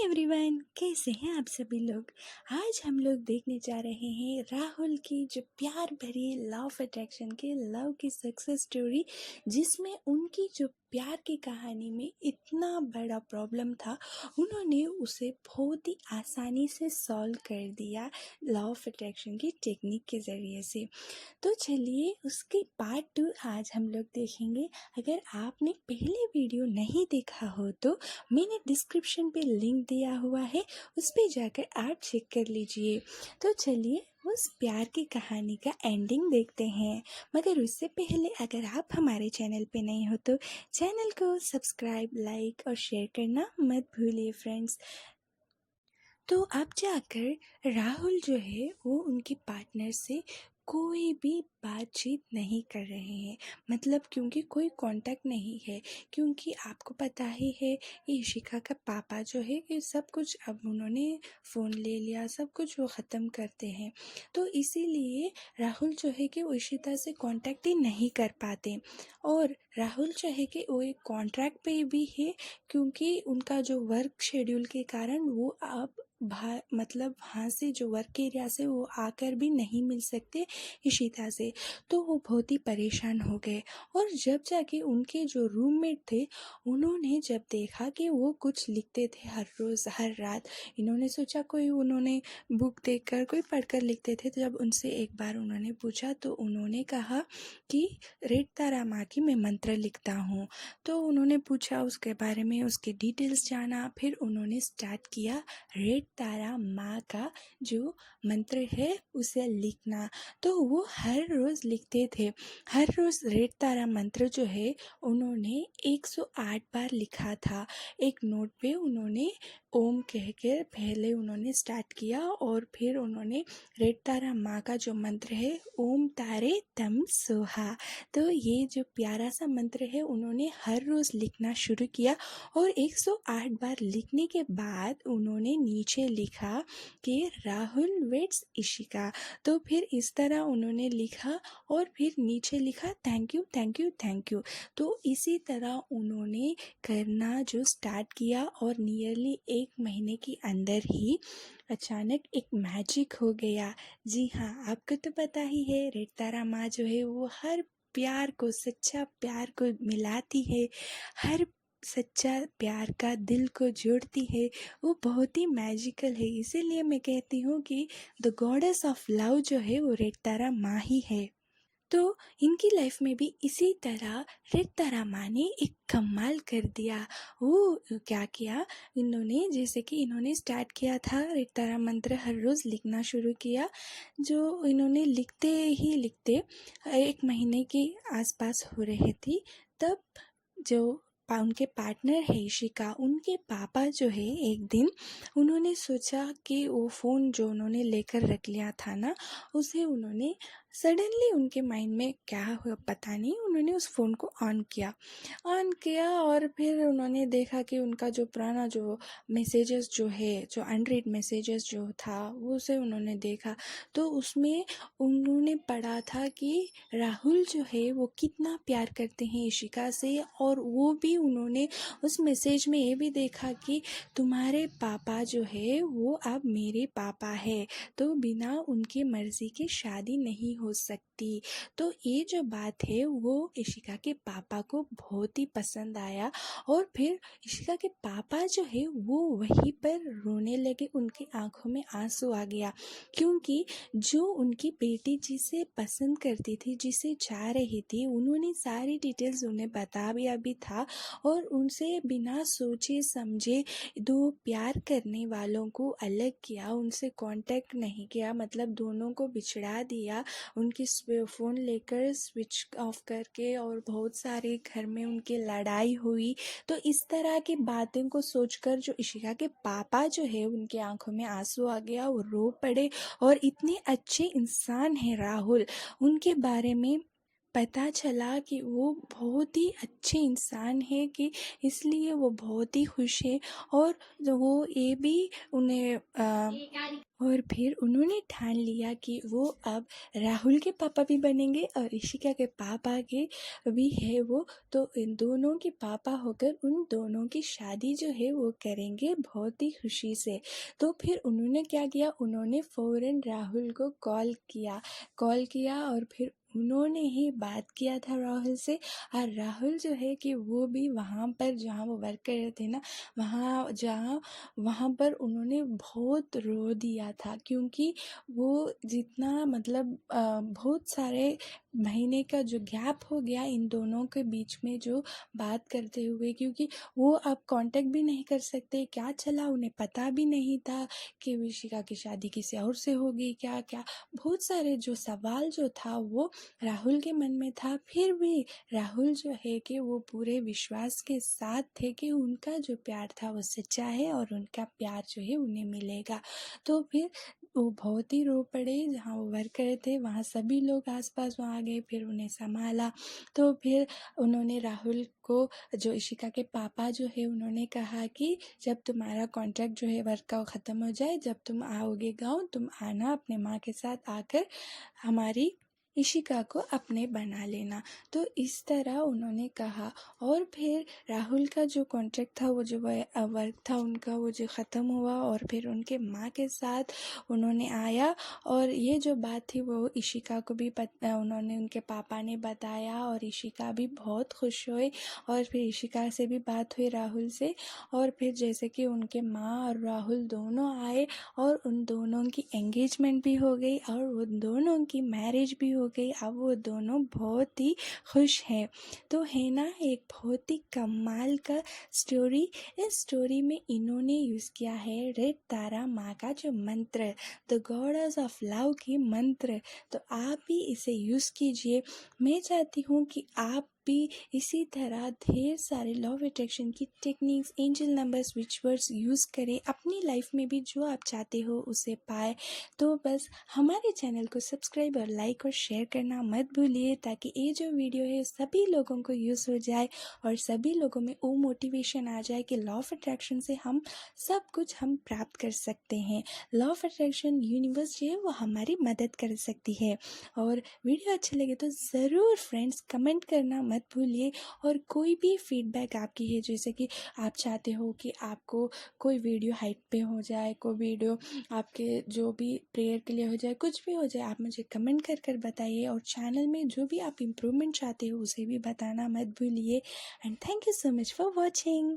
Everyone, कैसे हैं आप सभी लोग। आज हम लोग देखने जा रहे हैं राहुल की जो प्यार भरी लव ऑफ अट्रैक्शन के लव की सक्सेस स्टोरी, जिसमें उनकी जो प्यार की कहानी में इतना बड़ा प्रॉब्लम था, उन्होंने उसे बहुत ही आसानी से सॉल्व कर दिया लव ऑफ अट्रैक्शन की टेक्निक के ज़रिए से। तो चलिए उसके पार्ट 2 आज हम लोग देखेंगे। अगर आपने पहले वीडियो नहीं देखा हो तो मैंने डिस्क्रिप्शन पे लिंक दिया हुआ है, उस पे जाकर आप चेक कर लीजिए। तो चलिए उस प्यार की कहानी का एंडिंग देखते हैं। मगर उससे पहले अगर आप हमारे चैनल पे नए हो तो चैनल को सब्सक्राइब, लाइक और शेयर करना मत भूलिए फ्रेंड्स। तो अब जाकर राहुल जो है वो उनके पार्टनर से कोई भी बातचीत नहीं कर रहे हैं, मतलब क्योंकि कोई कांटेक्ट नहीं है। क्योंकि आपको पता ही है इशिका का पापा जो है कि सब कुछ अब उन्होंने फ़ोन ले लिया, सब कुछ वो ख़त्म करते हैं। तो इसीलिए राहुल जो है कि वो इशिता से कांटेक्ट ही नहीं कर पाते। और राहुल जो है कि वो एक कॉन्ट्रैक्ट पे भी है, क्योंकि उनका जो वर्क शेड्यूल के कारण वो अब मतलब वहाँ से जो वर्क एरिया से वो आकर भी नहीं मिल सकते इशिता से। तो वो बहुत ही परेशान हो गए। और जब जाके उनके जो रूममेट थे, उन्होंने जब देखा कि वो कुछ लिखते थे हर रोज़ हर रात, इन्होंने सोचा कोई उन्होंने बुक देखकर कोई पढ़कर लिखते थे। तो जब उनसे एक बार उन्होंने पूछा तो उन्होंने कहा कि रेड तारा माँ की मैं मंत्र लिखता हूँ। तो उन्होंने पूछा उसके बारे में, उसके डिटेल्स जाना, फिर उन्होंने स्टार्ट किया रेड तारा माँ का जो मंत्र है उसे लिखना। तो वो हर रोज़ लिखते थे। हर रोज़ रेड तारा मंत्र जो है उन्होंने 108 बार लिखा था। एक नोट पे उन्होंने ओम कहकर पहले उन्होंने स्टार्ट किया, और फिर उन्होंने रेड तारा माँ का जो मंत्र है ओम तारे तम सोहा, तो ये जो प्यारा सा मंत्र है उन्होंने हर रोज़ लिखना शुरू किया। और 108 बार लिखने के बाद उन्होंने नीचे लिखा कि राहुल वेट्स इशिका। तो फिर इस तरह उन्होंने लिखा और फिर नीचे लिखा thank you thank you thank you. तो इसी तरह उन्होंने करना जो स्टार्ट किया, और नियरली 1 महीने के अंदर ही अचानक एक मैजिक हो गया। जी हाँ, आपको तो पता ही है रेड तारा माँ जो है वो हर प्यार को, सच्चा प्यार को मिलाती है, हर सच्चा प्यार का दिल को जोड़ती है। वो बहुत ही मैजिकल है। इसीलिए मैं कहती हूँ कि द गॉडेस ऑफ लव जो है वो रेड तारा माँ ही है। तो इनकी लाइफ में भी इसी तरह रेड तारा माँ ने एक कमाल कर दिया। वो क्या किया, इन्होंने जैसे कि इन्होंने स्टार्ट किया था रेड तारा मंत्र हर रोज़ लिखना शुरू किया। जो इन्होंने लिखते ही लिखते 1 महीने के आसपास हो रही थी, तब जो उनके पार्टनर है इशिका, उनके पापा जो है एक दिन उन्होंने सोचा कि वो फ़ोन जो उन्होंने लेकर रख लिया था ना, उसे उन्होंने सडनली उनके माइंड में क्या हुआ पता नहीं, उन्होंने उस फ़ोन को ऑन किया और फिर उन्होंने देखा कि उनका जो पुराना जो मैसेजेस जो है, जो अनरीड मैसेजेस जो था, वो उसे उन्होंने देखा। तो उसमें उन्होंने पढ़ा था कि राहुल जो है वो कितना प्यार करते हैं इशिका से, और वो भी उन्होंने उस मैसेज में ये भी देखा कि तुम्हारे पापा जो है वो अब मेरे पापा है, तो बिना उनकी मर्ज़ी के शादी नहीं हो सकती। तो ये जो बात है वो इशिका के पापा को बहुत ही पसंद आया, और फिर इशिका के पापा जो है वो वहीं पर रोने लगे, उनकी आंखों में आंसू आ गया। क्योंकि जो उनकी बेटी जिसे पसंद करती थी, जिसे चाह रही थी, उन्होंने सारी डिटेल्स उन्हें बता भी अभी था, और उनसे बिना सोचे समझे दो प्यार करने वालों को अलग किया, उनसे कांटेक्ट नहीं किया, मतलब दोनों को बिछड़ा दिया, उनकी फ़ोन लेकर स्विच ऑफ करके, और बहुत सारे घर में उनकी लड़ाई हुई। तो इस तरह की बातों को सोचकर जो इशिका के पापा जो है उनकी आंखों में आंसू आ गया, वो रो पड़े। और इतने अच्छे इंसान हैं राहुल, उनके बारे में पता चला कि वो बहुत ही अच्छे इंसान है कि इसलिए वो बहुत ही खुश है। और वो ये भी उन्हें और फिर उन्होंने ठान लिया कि वो अब राहुल के पापा भी बनेंगे और इशिका के पापा के भी है वो, तो इन दोनों के पापा होकर उन दोनों की शादी जो है वो करेंगे बहुत ही खुशी से। तो फिर उन्होंने क्या किया, उन्होंने फ़ौरन राहुल को कॉल किया और फिर उन्होंने ही बात किया था राहुल से। और राहुल जो है कि वो भी वहाँ पर जहाँ वो वर्क कर रहे थे ना, वहाँ पर उन्होंने बहुत रो दिया था, क्योंकि वो जितना मतलब बहुत सारे महीने का जो गैप हो गया इन दोनों के बीच में जो बात करते हुए, क्योंकि वो अब कांटेक्ट भी नहीं कर सकते, क्या चला उन्हें पता भी नहीं था कि विशिका की शादी किसी और से होगी क्या क्या, बहुत सारे जो सवाल जो था वो राहुल के मन में था। फिर भी राहुल जो है कि वो पूरे विश्वास के साथ थे कि उनका जो प्यार था वो सच्चा है और उनका प्यार जो है उन्हें मिलेगा। तो फिर वो बहुत ही रो पड़े, जहाँ वो वर्क कर रहे थे वहाँ सभी लोग आसपास वहाँ आ गए, फिर उन्हें संभाला। तो फिर उन्होंने राहुल को, जो इशिका के पापा जो है, उन्होंने कहा कि जब तुम्हारा कॉन्ट्रैक्ट जो है वर्क का ख़त्म हो जाए, जब तुम आओगे गाँव, तुम आना अपने माँ के साथ आकर हमारी इशिका को अपने बना लेना। तो इस तरह उन्होंने कहा। और फिर राहुल का जो कॉन्ट्रैक्ट था, वो जो वर्क था उनका, वो जो ख़त्म हुआ और फिर उनके माँ के साथ उन्होंने आया। और ये जो बात थी वो इशिका को भी उन्होंने, उनके पापा ने बताया और इशिका भी बहुत खुश हुई। और फिर इशिका से भी बात हुई राहुल से, और फिर जैसे कि उनके माँ और राहुल दोनों आए और उन दोनों की एंगेजमेंट भी हो गई और वो दोनों की मैरिज भी हो गई। अब वो दोनों बहुत ही खुश हैं। तो है ना एक बहुत ही कमाल का स्टोरी। इस स्टोरी में इन्होंने यूज़ किया है रेड तारा माँ का जो मंत्र, द गॉडेस ऑफ लव की मंत्र। तो आप भी इसे यूज़ कीजिए। मैं चाहती हूँ कि आप भी इसी तरह ढेर सारे लॉ ऑफ अट्रैक्शन की techniques, angel number, switch words use करें, अपनी लाइफ में भी जो आप चाहते हो उसे पाए। तो बस हमारे चैनल को सब्सक्राइब और लाइक और शेयर करना मत भूलिए, ताकि ये जो वीडियो है सभी लोगों को यूज़ हो जाए और सभी लोगों में वो मोटिवेशन आ जाए कि लॉ ऑफ अट्रैक्शन से हम सब कुछ हम प्राप्त कर सकते हैं। लॉ ऑफ अट्रैक्शन यूनिवर्स जो है वो हमारी मदद कर सकती है। और वीडियो अच्छी लगे तो ज़रूर फ्रेंड्स कमेंट करना मत भूलिए। और कोई भी फीडबैक आपकी है, जैसे कि आप चाहते हो कि आपको कोई वीडियो हाइप पे हो जाए, कोई वीडियो आपके जो भी प्रेयर के लिए हो जाए, कुछ भी हो जाए, आप मुझे कमेंट कर बताइए। और चैनल में जो भी आप इम्प्रूवमेंट चाहते हो उसे भी बताना मत भूलिए। And thank you so much for watching.